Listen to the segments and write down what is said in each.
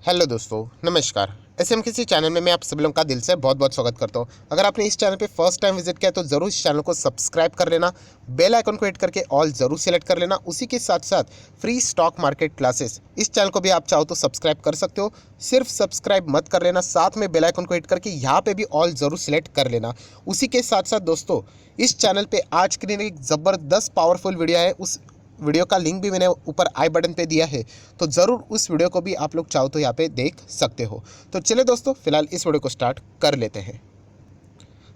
Hello दोस्तों, नमस्कार। SMKC channel में मैं आप सभी लोगों का दिल से बहुत बहुत स्वागत करता हूं। अगर आपने इस चैनल पे फर्स्ट टाइम विजिट किया तो ज़रूर इस चैनल को सब्सक्राइब कर लेना, बेल आइकन को हिट करके ऑल ज़रूर सेलेक्ट कर लेना। उसी के साथ साथ फ्री स्टॉक मार्केट क्लासेस, इस चैनल को भी आप चाहो तो सब्सक्राइब कर सकते हो। सिर्फ सब्सक्राइब मत कर लेना, साथ में बेल आइकन को हिट करके यहाँ पर भी ऑल ज़रूर सेलेक्ट कर लेना। उसी के साथ साथ दोस्तों, इस चैनल पर आज के दिन एक ज़बरदस्त पावरफुल वीडियो है, उस वीडियो का लिंक भी मैंने ऊपर आई बटन पे दिया है, तो ज़रूर उस वीडियो को भी आप लोग चाहो तो यहाँ पे देख सकते हो। तो चलिए दोस्तों, फिलहाल इस वीडियो को स्टार्ट कर लेते हैं।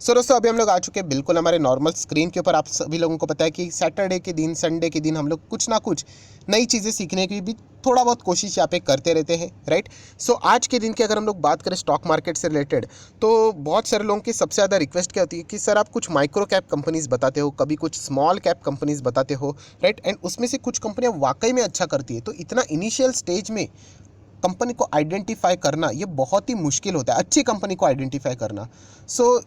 सो दोस्तों, अभी हम लोग आ चुके हैं बिल्कुल हमारे नॉर्मल स्क्रीन के ऊपर। आप सभी लोगों को पता है कि सैटरडे के दिन, संडे के दिन हम लोग कुछ ना कुछ नई चीज़ें सीखने की भी थोड़ा बहुत कोशिश यहाँ पे करते रहते हैं, राइट। सो आज के दिन की अगर हम लोग बात करें स्टॉक मार्केट से रिलेटेड, तो बहुत सारे लोगों की सबसे ज़्यादा रिक्वेस्ट क्या होती है कि सर आप कुछ माइक्रो कैप कंपनीज़ बताते हो, कभी कुछ स्मॉल कैप कंपनीज़ बताते हो, राइट। एंड उसमें से कुछ कंपनियाँ वाकई में अच्छा करती है, तो इतना इनिशियल स्टेज में कंपनी को आइडेंटिफाई करना ये बहुत ही मुश्किल होता है, अच्छी कंपनी को आइडेंटिफाई करना। सो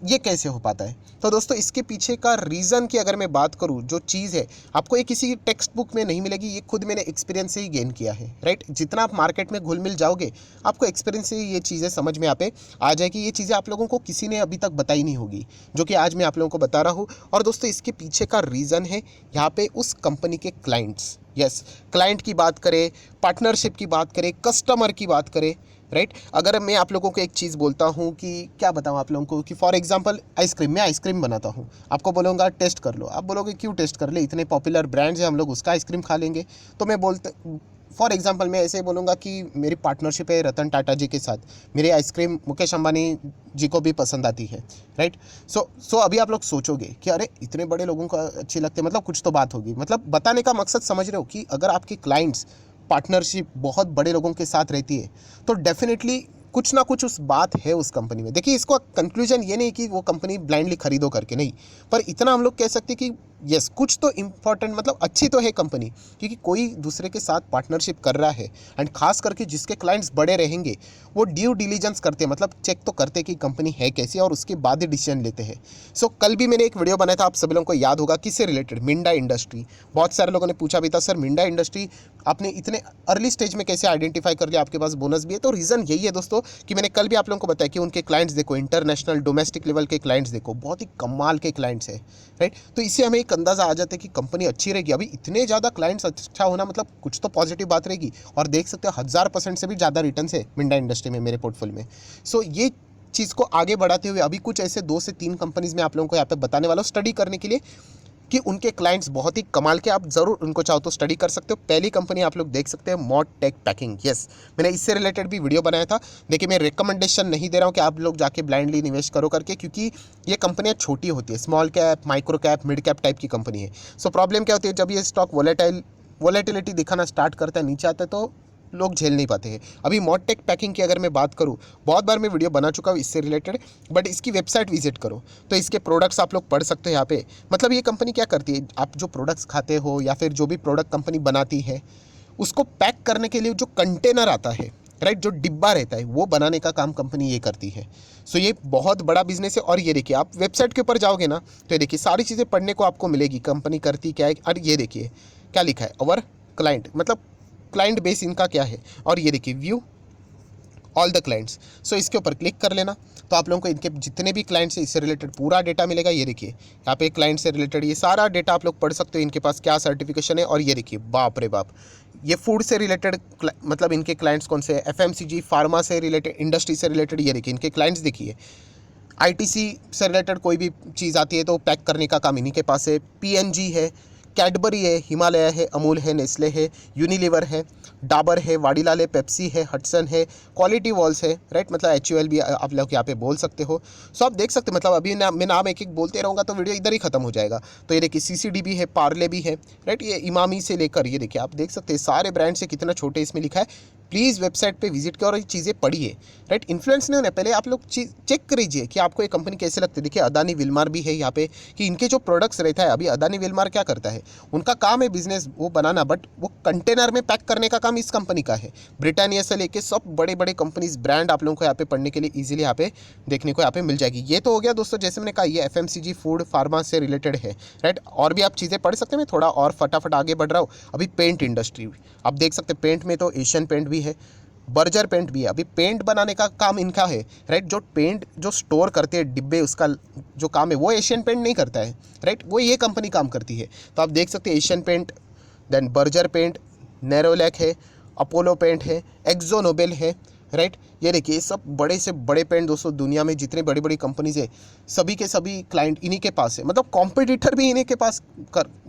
ये कैसे हो पाता है? तो दोस्तों, इसके पीछे का रीज़न की अगर मैं बात करूँ, जो चीज़ है आपको ये किसी टेक्स्ट बुक में नहीं मिलेगी, ये खुद मैंने एक्सपीरियंस से ही गेन किया है, राइट। जितना आप मार्केट में घुल मिल जाओगे, आपको एक्सपीरियंस से ही ये चीज़ें समझ में आ जाएगी। ये चीज़ें आप लोगों को किसी ने अभी तक बताई नहीं होगी, जो कि आज मैं आप लोगों को बता रहा हूँ। और दोस्तों, इसके पीछे का रीज़न है यहाँ पे उस कंपनी के क्लाइंट्स। यस, क्लाइंट की बात करें, पार्टनरशिप की बात करें, कस्टमर की बात करें, राइट। अगर मैं आप लोगों को एक चीज़ बोलता हूँ कि क्या बताऊँ आप लोगों को कि फॉर एग्जांपल आइसक्रीम, मैं आइसक्रीम बनाता हूँ, आपको बोलूँगा टेस्ट कर लो। आप बोलोगे क्यों टेस्ट कर ले, इतने पॉपुलर ब्रांड्स हैं, हम लोग उसका आइसक्रीम खा लेंगे। तो मैं फॉर एग्जांपल मैं ऐसे ही बोलूँगा कि मेरी पार्टनरशिप है रतन टाटा जी के साथ, मेरी आइसक्रीम मुकेश अंबानी जी को भी पसंद आती है, राइट। सो अभी आप लोग सोचोगे कि अरे इतने बड़े लोगों को अच्छी लगती है, मतलब कुछ तो बात होगी। मतलब बताने का मकसद समझ रहे हो कि अगर आपके क्लाइंट्स पार्टनरशिप बहुत बड़े लोगों के साथ रहती है, तो डेफिनेटली कुछ ना कुछ उस बात है उस कंपनी में। देखिए, इसको कंक्लूजन ये नहीं कि वो कंपनी ब्लाइंडली खरीदो करके, नहीं, पर इतना हम लोग कह सकते कि यस, कुछ तो इम्पॉर्टेंट, मतलब अच्छी तो है कंपनी, क्योंकि कोई दूसरे के साथ पार्टनरशिप कर रहा है। एंड खास करके जिसके क्लाइंट्स बड़े रहेंगे, वो ड्यू डिलीजेंस करते हैं, मतलब चेक तो करते हैं कि कंपनी है कैसी, और उसके बाद ही डिसीजन लेते हैं। सो कल भी मैंने एक वीडियो बनाया था, आप सभी लोगों को याद होगा, किससे रिलेटेड, मिंडा इंडस्ट्री। बहुत सारे लोगों ने पूछा भी था, सर मिंडा इंडस्ट्री आपने इतने अर्ली स्टेज में कैसे आइडेंटिफाई कर लिया, आपके पास बोनस भी है। तो रीज़न यही है दोस्तों कि मैंने कल भी आप लोगों को बताया कि उनके क्लाइंट्स देखो, इंटरनेशनल डोमेस्टिक लेवल के क्लाइंट्स देखो, बहुत ही कमाल के क्लाइंट्स हैं, राइट। तो इससे हमें एक अंदाज़ा आ जाता है कि कंपनी अच्छी रहेगी। अभी इतने ज़्यादा क्लाइंट्स अच्छा होना मतलब कुछ तो पॉजिटिव बात रहेगी। और देख सकते हो 1000% से भी ज़्यादा रिटर्न है मिंडा इंडस्ट्री में, मेरे पोर्टफोलियो में। सो ये चीज़ को आगे बढ़ाते हुए अभी कुछ ऐसे 2 से 3 कंपनीज़ में आप लोगों को यहाँ पे बताने वाला हूँ, स्टडी करने के लिए कि उनके क्लाइंट्स बहुत ही कमाल के। आप ज़रूर उनको चाहो तो स्टडी कर सकते हो। पहली कंपनी आप लोग देख सकते हैं, मॉड टेक पैकिंग। यस, मैंने इससे रिलेटेड भी वीडियो बनाया था। देखिए, मैं रिकमेंडेशन नहीं दे रहा हूँ कि आप लोग जाके ब्लाइंडली निवेश करो करके, क्योंकि ये कंपनियाँ छोटी होती है, small cap, micro cap, mid cap type की कंपनी है। सो प्रॉब्लम क्या होती है, जब ये स्टॉक वोलेटिलिटी दिखाना स्टार्ट करता है, नीचे आता है, तो लोग झेल नहीं पाते हैं। अभी मॉडटेक पैकिंग की अगर मैं बात करूँ, बहुत बार मैं वीडियो बना चुका हूँ इससे रिलेटेड, बट इसकी वेबसाइट विजिट करो तो इसके प्रोडक्ट्स आप लोग पढ़ सकते हो यहाँ पे। मतलब ये कंपनी क्या करती है, आप जो प्रोडक्ट्स खाते हो या फिर जो भी प्रोडक्ट कंपनी बनाती है, उसको पैक करने के लिए जो कंटेनर आता है, राइट, जो डिब्बा रहता है, वो बनाने का काम कंपनी ये करती है। सो ये बहुत बड़ा बिजनेस है। और ये देखिए, आप वेबसाइट के ऊपर जाओगे ना, तो ये देखिए सारी चीज़ें पढ़ने को आपको मिलेगी, कंपनी करती क्या है। और ये देखिए क्या लिखा है, अवर क्लाइंट, मतलब क्लाइंट बेस इनका क्या है। और ये देखिए, व्यू ऑल द क्लाइंट्स। सो इसके ऊपर क्लिक कर लेना, तो आप लोगों को इनके जितने भी क्लाइंट्स हैं इससे रिलेटेड पूरा डेटा मिलेगा। ये देखिए यहाँ पे क्लाइंट से रिलेटेड ये सारा डेटा आप लोग पढ़ सकते हो, इनके पास क्या सर्टिफिकेशन है। और ये देखिए, बाप रे बाप, ये फूड से रिलेटेड, मतलब इनके क्लाइंट्स कौन से हैं, एफएमसीजी, फार्मा से रिलेटेड, इंडस्ट्री से रिलेटेड। ये देखिए इनके क्लाइंट्स देखिए, आईटीसी से रिलेटेड कोई भी चीज़ आती है तो पैक करने का काम इन्हीं के पास है। पीएनजी है, कैडबरी है, हिमालय है, अमूल है, नेस्ले है, यूनिलीवर है, डाबर है, वाडीलाल है, पेप्सी है, हटसन है, क्वालिटी वॉल्स है, राइट, मतलब एचयूएल भी आप लोग यहाँ पे बोल सकते हो। सो आप देख सकते हो, मतलब अभी मैं नाम एक एक बोलते रहूँगा तो वीडियो इधर ही खत्म हो जाएगा। तो ये देखिए, सीसीडी है, पार्ले भी है, राइट, ये इमामी से लेकर ये देखिए आप देख सकते हैं सारे ब्रांड से कितना छोटे इसमें लिखा है। प्लीज़ वेबसाइट पे विजिट करो और ये चीज़ें पढ़िए, राइट। इन्फ्लुएंस नहीं होना, पहले आप लोग चेक करिए कि आपको ये कंपनी कैसे लगती है। देखिए, अदानी विल्मार भी है यहाँ पे, कि इनके जो प्रोडक्ट्स रहता है, अभी अदानी विल्मार क्या करता है, उनका काम है बिजनेस वो बनाना, बट वो कंटेनर में पैक करने का काम इस कंपनी का है। ब्रिटानिया से लेके सब बड़े बड़े कंपनीज ब्रांड आप लोगों को यहाँ पे पढ़ने के लिए ईजिली यहाँ पे देखने को यहाँ पे मिल जाएगी। ये तो हो गया दोस्तों, जैसे मैंने कहा, ये एफएमसीजी, फूड, फार्मा से रिलेटेड है, राइट। और भी आप चीज़ें पढ़ सकते हैं, मैं थोड़ा और फटाफट आगे बढ़ रहा हूँ। अभी पेंट इंडस्ट्री आप देख सकते हैं, पेंट में तो एशियन पेंट भी है, बर्जर पेंट भी है। अभी पेंट बनाने का काम इनका है, राइट। जो पेंट जो स्टोर करते हैं डिब्बे, उसका जो काम है वो एशियन पेंट नहीं करता है, राइट, वो ये कंपनी काम करती है। तो आप देख सकते हैं Asian paint, then Berger paint, Nerolac है, अपोलो पेंट है, एक्जो नोबेल है, राइट। ये देखिए ये सब बड़े से बड़े पेंट दोस्तों, दुनिया में जितनी बड़ी बड़ी कंपनीज है सभी के सभी क्लाइंट इन्हीं के पास है, मतलब कॉम्पिटिटर भी इन्हीं के पास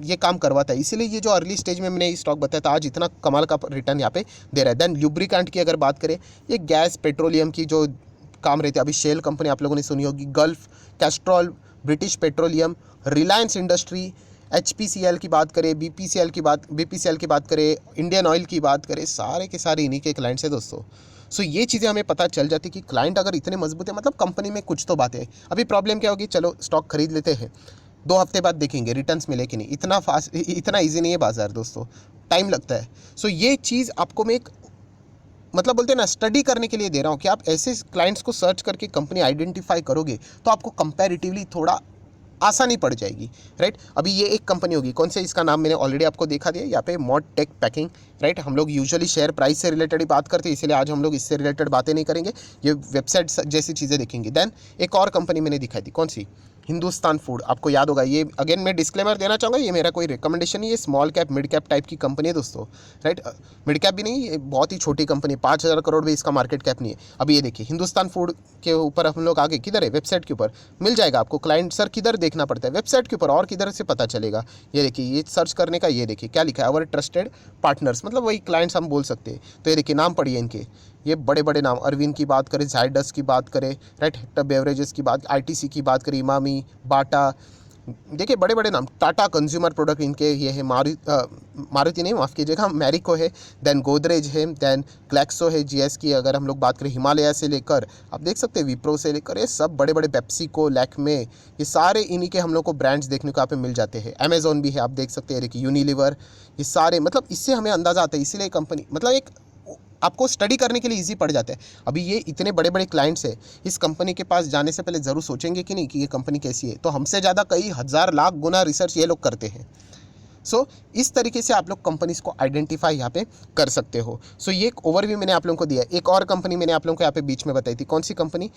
ये काम करवाता है। इसीलिए ये जो अर्ली स्टेज में मैंने स्टॉक बताया था, आज इतना कमाल का रिटर्न यहाँ पे दे रहा है। देन लुब्रिकेंट की अगर बात करें, ये गैस पेट्रोलियम की जो काम रहती है, अभी शेल कंपनी आप लोगों ने सुनी होगी, gulf, Castrol, British petroleum, Reliance industry, HPCL की बात करें, BPCL की बात करें, इंडियन ऑयल की बात करें, सारे के सारे इन्हीं के क्लाइंट्स हैं दोस्तों। सो ये चीज़ें हमें पता चल जाती कि क्लाइंट अगर इतने मजबूत है, मतलब कंपनी में कुछ तो बात है। अभी प्रॉब्लम क्या होगी, चलो स्टॉक खरीद लेते हैं, 2 हफ्ते बाद देखेंगे रिटर्न्स मिले कि नहीं। इतना फास्ट, इतना ईजी नहीं है बाजार दोस्तों, टाइम लगता है। सो ये चीज़ आपको मैं एक मतलब बोलते हैं ना, स्टडी करने के लिए दे रहा हूँ कि आप ऐसे क्लाइंट्स को सर्च करके कंपनी आइडेंटिफाई करोगे तो आपको कंपैरेटिवली थोड़ा आसानी पड़ जाएगी, राइट। अभी ये एक कंपनी होगी, कौन से, इसका नाम मैंने ऑलरेडी आपको देखा दिया यहाँ पे, मॉड टेक पैकिंग, राइट। हम लोग यूजुअली शेयर प्राइस से रिलेटेड ही बात करते हैं, इसलिए आज हम लोग इससे रिलेटेड बातें नहीं करेंगे, ये वेबसाइट जैसी चीज़ें देखेंगे। देन एक और कंपनी मैंने दिखाई थी, कौन सी, हिंदुस्तान फूड, आपको याद होगा। ये अगेन मैं डिस्क्लेमर देना चाहूँगा, ये मेरा कोई रिकमेंडेशन नहीं है, small cap mid cap type की कंपनी है दोस्तों, राइट। मिड कैप भी नहीं, ये बहुत ही छोटी कंपनी, 5,000 करोड़ भी इसका मार्केट कैप नहीं है। अभी ये देखिए हिंदुस्तान फूड के ऊपर हम लोग आगे किधर है, वेबसाइट के ऊपर मिल जाएगा आपको। क्लाइंट सर किधर देखना पड़ता है, वेबसाइट के ऊपर, और किधर से पता चलेगा। ये देखिए, ये सर्च करने का, ये देखिए क्या लिखा है, अवर ट्रस्टेड पार्टनर्स, मतलब वही क्लाइंट्स हम बोल सकते हैं। तो ये देखिए नाम पढ़िए इनके, ये बड़े बड़े नाम, अरविंद की बात करें, जायडस की बात करें, राइट, हेक्टर बेवरेजेस की बात, ITC की बात करें, इमामी, बाटा, देखिए बड़े बड़े नाम, टाटा कंज्यूमर प्रोडक्ट इनके ये है, मारुति नहीं, माफ़ कीजिएगा, मैरिको है, देन गोदरेज है, देन ग्लैक्सो है, GS की अगर हम लोग बात करें, हिमालय से लेकर आप देख सकते हैं विप्रो से लेकर, ये सब बड़े बड़े, पेप्सिको, लैक्मे, ये सारे इन्हीं के हम लोग को ब्रांड्स देखने को यहाँ पे मिल जाते हैं। अमेजोन भी है, आप देख सकते हैं, देखिए यूनिलीवर, ये सारे, मतलब इससे हमें अंदाज़ा आता है, इसीलिए कंपनी मतलब एक आपको स्टडी करने के लिए इजी पड़ जाता है। अभी ये इतने बड़े बड़े क्लाइंट्स हैं, इस कंपनी के पास जाने से पहले ज़रूर सोचेंगे कि नहीं कि ये कंपनी कैसी है, तो हमसे ज़्यादा कई हज़ार लाख गुना रिसर्च ये लोग करते हैं। सो इस तरीके से आप लोग कंपनीज़ को आइडेंटिफाई यहाँ पे कर सकते हो। सो ये एक ओवरव्यू मैंने आप लोगों को दिया। एक और कंपनी मैंने आप लोगों को यहाँ पे बीच में बताई थी, कौन सी कंपनी,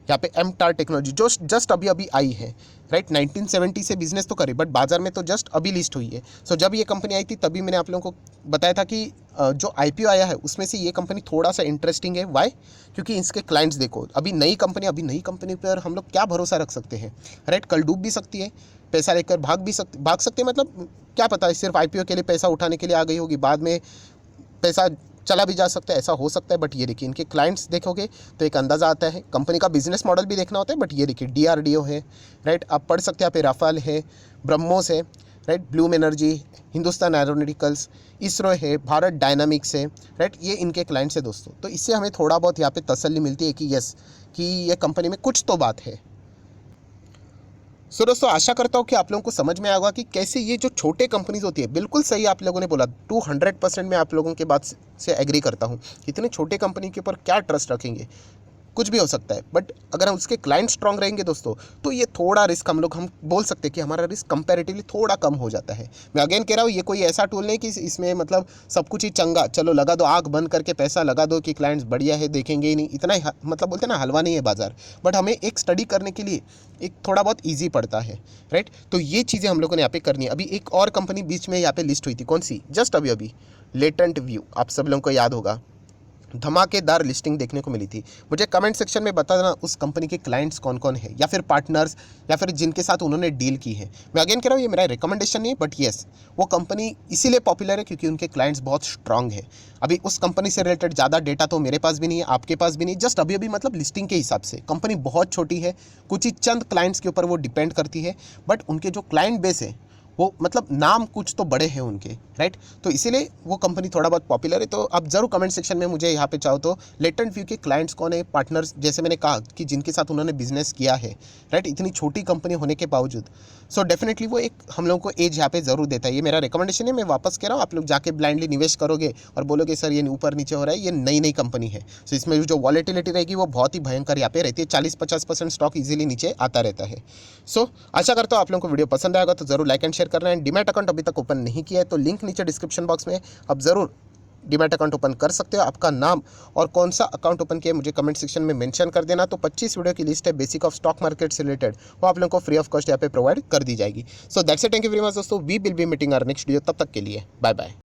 यहाँ पे MTAR टेक्नोलॉजी, जो जस्ट अभी अभी आई है, राइट। 1970 से बिजनेस तो करे, बट बाजार में तो जस्ट अभी लिस्ट हुई है। सो जब ये कंपनी आई थी तभी मैंने आप लोगों को बताया था कि जो IPO आया है उसमें से ये कंपनी थोड़ा सा इंटरेस्टिंग है। वाई, क्योंकि इसके क्लाइंट्स देखो, अभी नई कंपनी पर हम लोग क्या भरोसा रख सकते हैं, राइट। कल डूब भी सकती है, पैसा लेकर भाग सकते हैं, मतलब क्या पता है, सिर्फ IPO के लिए पैसा उठाने के लिए आ गई होगी, बाद में पैसा चला भी जा सकता है, ऐसा हो सकता है। बट ये देखिए इनके क्लाइंट्स देखोगे तो एक अंदाज़ा आता है, कंपनी का बिजनेस मॉडल भी देखना होता है। बट ये देखिए DRDO है, राइट, आप पढ़ सकते हैं यहाँ पे, राफेल है, ब्रह्मोस है, right, Bloom energy, Hindustan aeronauticals, ISRO है, भारत डायनामिक्स है, राइट, ये इनके क्लाइंट्स है दोस्तों। तो इससे हमें थोड़ा बहुत यहाँ पे तसल्ली मिलती है कि यस, कि ये कंपनी में कुछ तो बात है। सो दोस्तों आशा करता हूँ कि आप लोगों को समझ में आएगा कि कैसे ये जो छोटे कंपनीज होती है, बिल्कुल सही आप लोगों ने बोला, 200% मैं आप लोगों के बात से एग्री करता हूँ। इतने छोटे कंपनी के ऊपर क्या ट्रस्ट रखेंगे, कुछ भी हो सकता है। बट अगर उसके क्लाइंट स्ट्रांग रहेंगे दोस्तों, तो ये थोड़ा रिस्क हम बोल सकते हैं कि हमारा रिस्क कंपैरेटिवली थोड़ा कम हो जाता है। मैं अगेन कह रहा हूँ, ये कोई ऐसा टूल नहीं कि इसमें मतलब सब कुछ ही चंगा, चलो लगा दो, आँख बंद करके पैसा लगा दो कि क्लाइंट्स बढ़िया है, देखेंगे ही नहीं, इतना ही मतलब बोलते हैं ना, हलवा नहीं है बाजार। बट हमें एक स्टडी करने के लिए एक थोड़ा बहुत ईजी पड़ता है, राइट। तो ये चीज़ें हम लोगों ने यहाँ पे करनी है। अभी एक और कंपनी बीच में यहाँ पे लिस्ट हुई थी, कौन सी, जस्ट अभी लेटेंट व्यू, आप सब लोगों को याद होगा, धमाकेदार लिस्टिंग देखने को मिली थी। मुझे कमेंट सेक्शन में बता देना उस कंपनी के क्लाइंट्स कौन कौन है, या फिर पार्टनर्स, या फिर जिनके साथ उन्होंने डील की है। मैं अगेन कह रहा हूँ, ये मेरा रिकमेंडेशन नहीं है, बट येस, वो कंपनी इसीलिए पॉपुलर है क्योंकि उनके क्लाइंट्स बहुत स्ट्रांग है। अभी उस कंपनी से रिलेटेड ज़्यादा डेटा तो मेरे पास भी नहीं है, आपके पास भी नहीं, जस्ट अभी मतलब लिस्टिंग के हिसाब से कंपनी बहुत छोटी है, कुछ ही चंद क्लाइंट्स के ऊपर वो डिपेंड करती है। बट उनके जो क्लाइंट बेस है वो मतलब नाम कुछ तो बड़े हैं उनके, राइट। तो इसीलिए वो कंपनी थोड़ा बहुत पॉपुलर है। तो आप ज़रूर कमेंट सेक्शन में मुझे यहाँ पे चाहो तो लेटेंट व्यू के क्लाइंट्स कौन है, पार्टनर्स, जैसे मैंने कहा कि जिनके साथ उन्होंने बिजनेस किया है, राइट, इतनी छोटी कंपनी होने के बावजूद। सो डेफिनेटली वो एक हम लोगों को एज यहाँ पे ज़रूर देता है। ये मेरा रिकमेंडेशन है, मैं वापस कह रहा हूँ, आप लोग जाके ब्लाइंडली निवेश करोगे और बोलोगे सर ये ऊपर नीचे हो रहा है, ये नई कंपनी है। सो इसमें जो वॉलेटिलिटी रहेगी वो बहुत ही भयंकर यहाँ पे रहती है, 40-50% स्टॉक ईजिली नीचे आता रहता है। सो आशा करता हूँ आप लोगों को वीडियो पसंद आएगा, तो जरूर लाइक एंड शेयर करना है। डीमैट अकाउंट अभी तक ओपन नहीं किया है तो लिंक नीचे डिस्क्रिप्शन बॉक्स में, आप ज़रूर डीमैट अकाउंट ओपन कर सकते हो। आपका नाम और कौन सा अकाउंट ओपन किया मुझे कमेंट सेक्शन में मेंशन कर देना। तो 25 वीडियो की लिस्ट है बेसिक ऑफ स्टॉक मार्केट से रिलेटेड, वो आप लोगों को फ्री ऑफ कॉस्ट यहाँ पे प्रोवाइड कर दी जाएगी। So that's it, thank you very much दोस्तों, we will be meeting our next video. तब तक के लिए बाय बाय।